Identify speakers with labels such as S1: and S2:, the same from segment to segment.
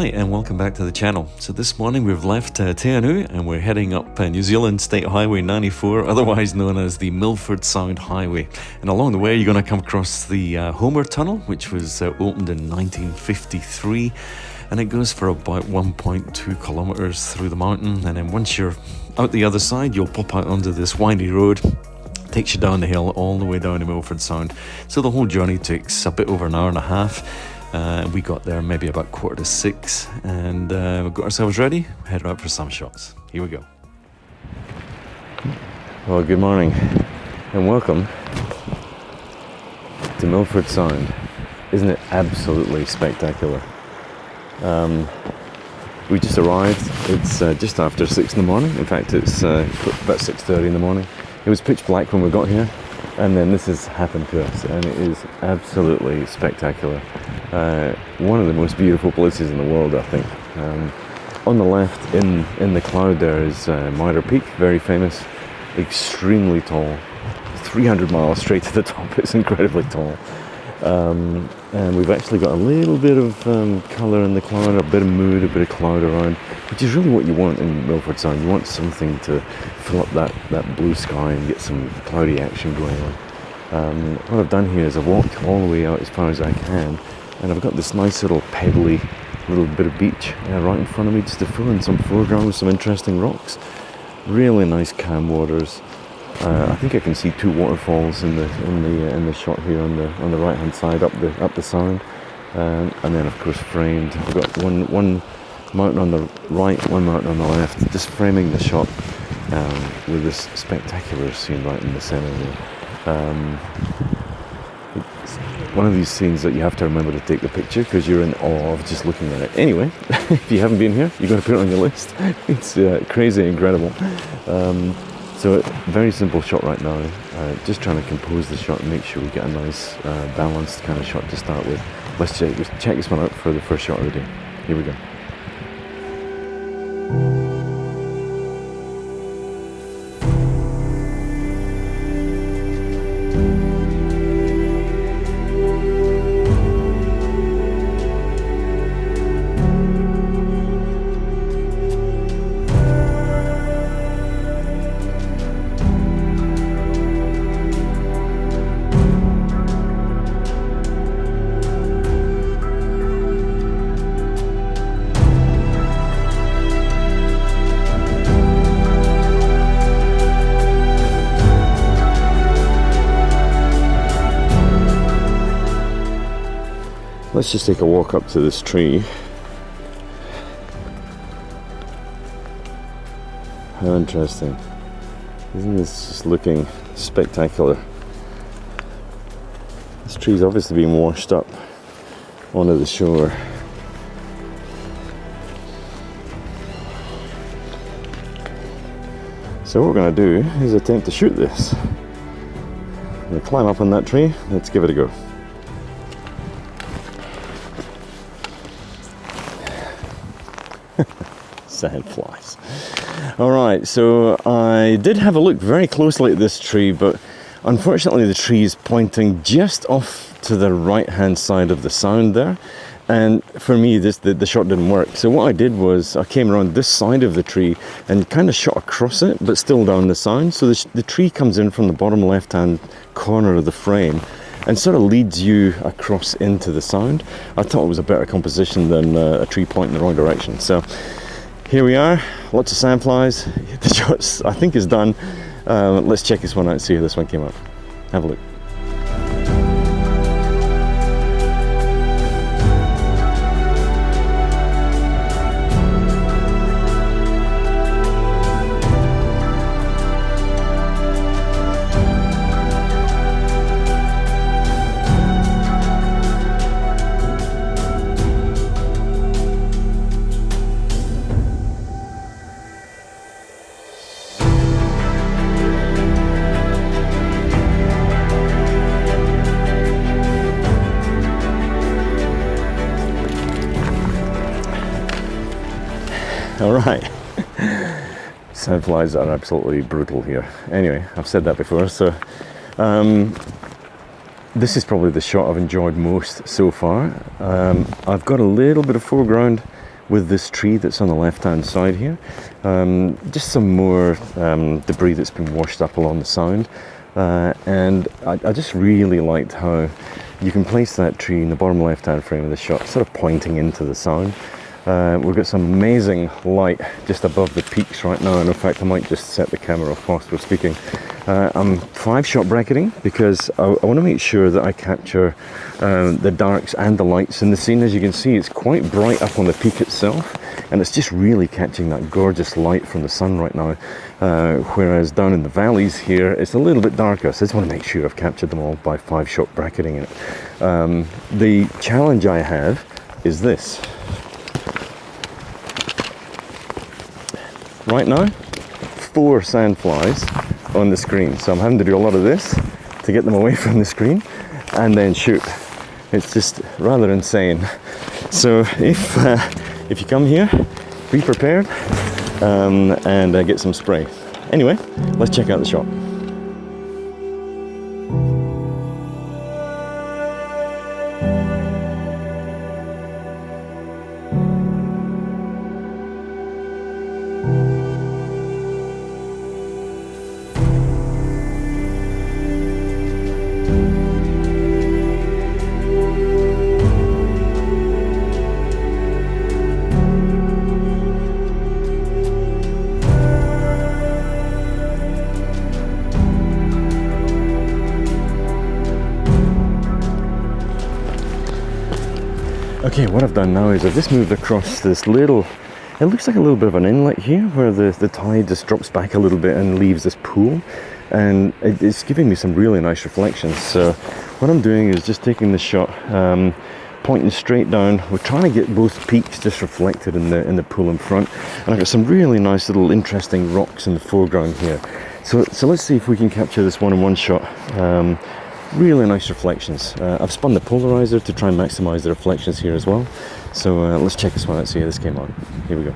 S1: Hi and welcome back to the channel. So this morning we've left Te Anau and we're heading up New Zealand State Highway 94, otherwise known as the Milford Sound Highway. And along the way you're going to come across the Homer Tunnel, which was opened in 1953, and it goes for about 1.2 kilometers through the mountain, and then once you're out the other side you'll pop out onto this windy road. Takes you down the hill all the way down to Milford Sound. So the whole journey takes a bit over an hour and a half. We got there maybe about 5:45, and we've got ourselves ready, headed out for some shots. Here we go. Well, good morning and welcome to Milford Sound. Isn't it absolutely spectacular? We just arrived. It's just after 6 in the morning. In fact, it's about 6:30 in the morning. It was pitch black when we got here, and then this has happened to us, and it is absolutely spectacular. One of the most beautiful places in the world, I think. On the left, in the cloud, there is Mitre Peak, very famous, extremely tall, 300 miles straight to the top. It's incredibly tall. And we've actually got a little bit of colour in the cloud, a bit of mood, a bit of cloud around, which is really what you want in Milford Sound. You want something to fill up that blue sky and get some cloudy action going on. What I've done here is I've walked all the way out as far as I can, and I've got this nice little pebbly little bit of beach right in front of me, just to fill in some foreground with some interesting rocks. Really nice calm waters. I think I can see 2 waterfalls in the shot here on the right hand side up the sound, and then of course framed. I've got one mountain on the right, one mountain on the left, just framing the shot with this spectacular scene right in the centre there. It's one of these scenes that you have to remember to take the picture because you're in awe of just looking at it. Anyway, if you haven't been here, you've got to put it on your list. It's crazy, incredible. So very simple shot right now, just trying to compose the shot and make sure we get a nice balanced kind of shot to start with. Let's check this one out for the first shot of the day. Here we go. Let's just take a walk up to this tree. How interesting. Isn't this just looking spectacular? This tree's obviously been washed up onto the shore. So what we're going to do is attempt to shoot this. I'm going to climb up on that tree. Let's give it a go. Sandflies. Alright, so I did have a look very closely at this tree, but unfortunately the tree is pointing just off to the right hand side of the sound there, and for me the shot didn't work. So what I did was I came around this side of the tree and kind of shot across it, but still down the sound. So the tree comes in from the bottom left hand corner of the frame and sort of leads you across into the sound. I thought it was a better composition than a tree pointing the wrong direction. So here we are, lots of sandflies. The shot, I think, is done. Let's check this one out and see how this one came out. Have a look. Alright, sandflies are absolutely brutal here. Anyway, I've said that before, so this is probably the shot I've enjoyed most so far. I've got a little bit of foreground with this tree that's on the left-hand side here. Just some more debris that's been washed up along the Sound. And I just really liked how you can place that tree in the bottom left-hand frame of the shot, sort of pointing into the Sound. We've got some amazing light just above the peaks right now, and in fact I might just set the camera off whilst we're speaking. I'm 5-shot bracketing because I want to make sure that I capture the darks and the lights in the scene. As you can see, it's quite bright up on the peak itself, and it's just really catching that gorgeous light from the sun right now, whereas down in the valleys here it's a little bit darker, so I just want to make sure I've captured them all by 5-shot bracketing it. The challenge I have is this. Right now, 4 sandflies on the screen, so I'm having to do a lot of this to get them away from the screen and then shoot. It's just rather insane. So if you come here, be prepared and get some spray. Anyway, let's check out the shot. Okay, what I've done now is I've just moved across this little, it looks like a little bit of an inlet here where the tide just drops back a little bit and leaves this pool, and it's giving me some really nice reflections. So what I'm doing is just taking the shot, pointing straight down. We're trying to get both peaks just reflected in the pool in front, and I've got some really nice little interesting rocks in the foreground here. So let's see if we can capture this one in one shot. Really nice reflections. I've spun the polarizer to try and maximize the reflections here as well. So let's check this one out, see how this came on. Here we go.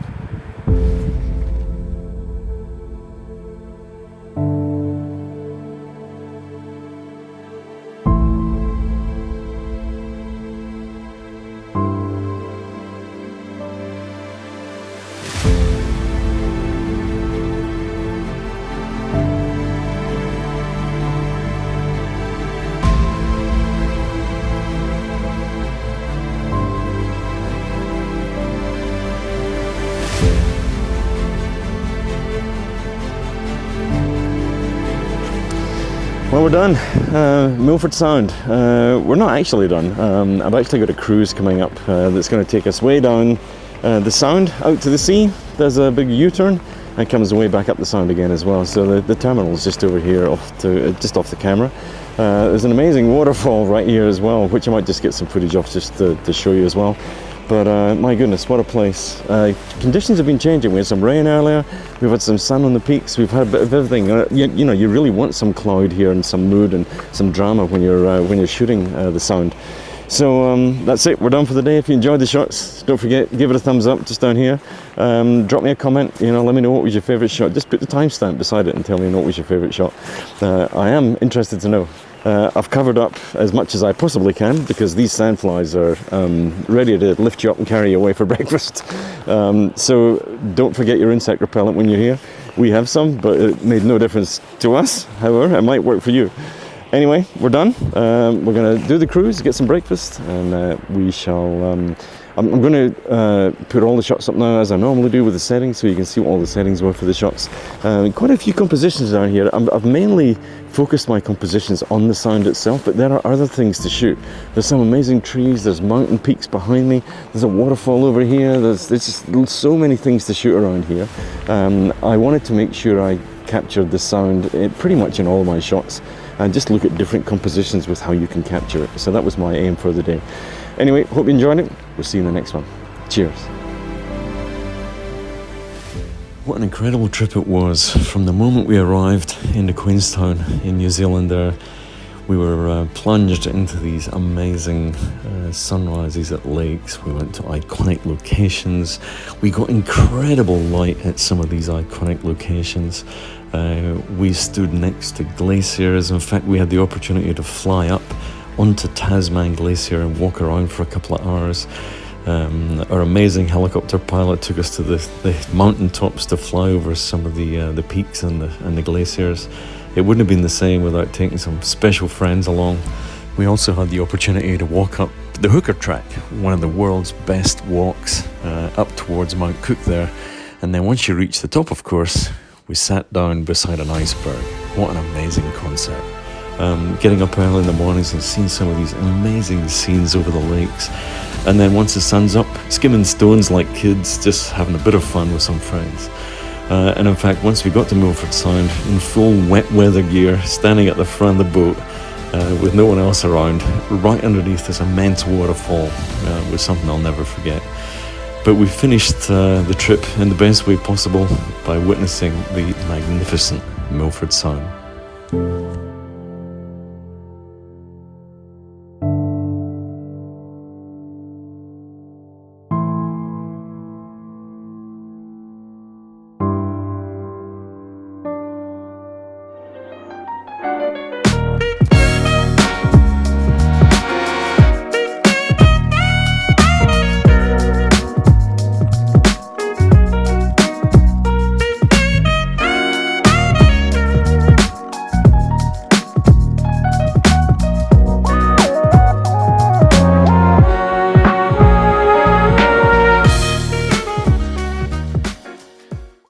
S1: Well, we're done. Milford Sound. We're not actually done. I've actually got a cruise coming up that's going to take us way down the Sound out to the sea. There's a big U-turn and comes way back up the Sound again as well. So the terminal's just over here, just off the camera. There's an amazing waterfall right here as well, which I might just get some footage of just to show you as well. But my goodness, what a place. Conditions have been changing. We had some rain earlier, we've had some sun on the peaks, we've had a bit of everything. You know, you really want some cloud here and some mood and some drama when you're shooting the Sound. So that's it, we're done for the day. If you enjoyed the shots, don't forget, give it a thumbs up just down here. Drop me a comment, you know, let me know what was your favourite shot. Just put the timestamp beside it and tell me what was your favourite shot. I am interested to know. I've covered up as much as I possibly can because these sandflies are ready to lift you up and carry you away for breakfast. So don't forget your insect repellent when you're here. We have some, but it made no difference to us. However, it might work for you. Anyway, we're done. We're going to do the cruise, get some breakfast, and we shall... I'm going to put all the shots up now as I normally do with the settings, so you can see what all the settings were for the shots. Quite a few compositions down here. I've mainly focused my compositions on the Sound itself, but there are other things to shoot. There's some amazing trees, there's mountain peaks behind me, there's a waterfall over here, there's just so many things to shoot around here. I wanted to make sure I captured the Sound pretty much in all of my shots, and just look at different compositions with how you can capture it. So that was my aim for the day. Anyway, hope you enjoyed it. We'll see you in the next one. Cheers. What an incredible trip it was. From the moment we arrived into Queenstown in New Zealand there, we were plunged into these amazing sunrises at lakes. We went to iconic locations. We got incredible light at some of these iconic locations. We stood next to glaciers. In fact, we had the opportunity to fly up onto Tasman Glacier and walk around for a couple of hours. Our amazing helicopter pilot took us to the mountain tops to fly over some of the peaks and the glaciers. It wouldn't have been the same without taking some special friends along. We also had the opportunity to walk up the Hooker Track, one of the world's best walks up towards Mount Cook there. And then once you reach the top, of course, we sat down beside an iceberg. What an amazing concept. Getting up early in the mornings and seeing some of these amazing scenes over the lakes. And then once the sun's up, skimming stones like kids, just having a bit of fun with some friends. And in fact, once we got to Milford Sound, in full wet weather gear, standing at the front of the boat, with no one else around, right underneath this immense waterfall, was something I'll never forget. But we finished the trip in the best way possible by witnessing the magnificent Milford Sound.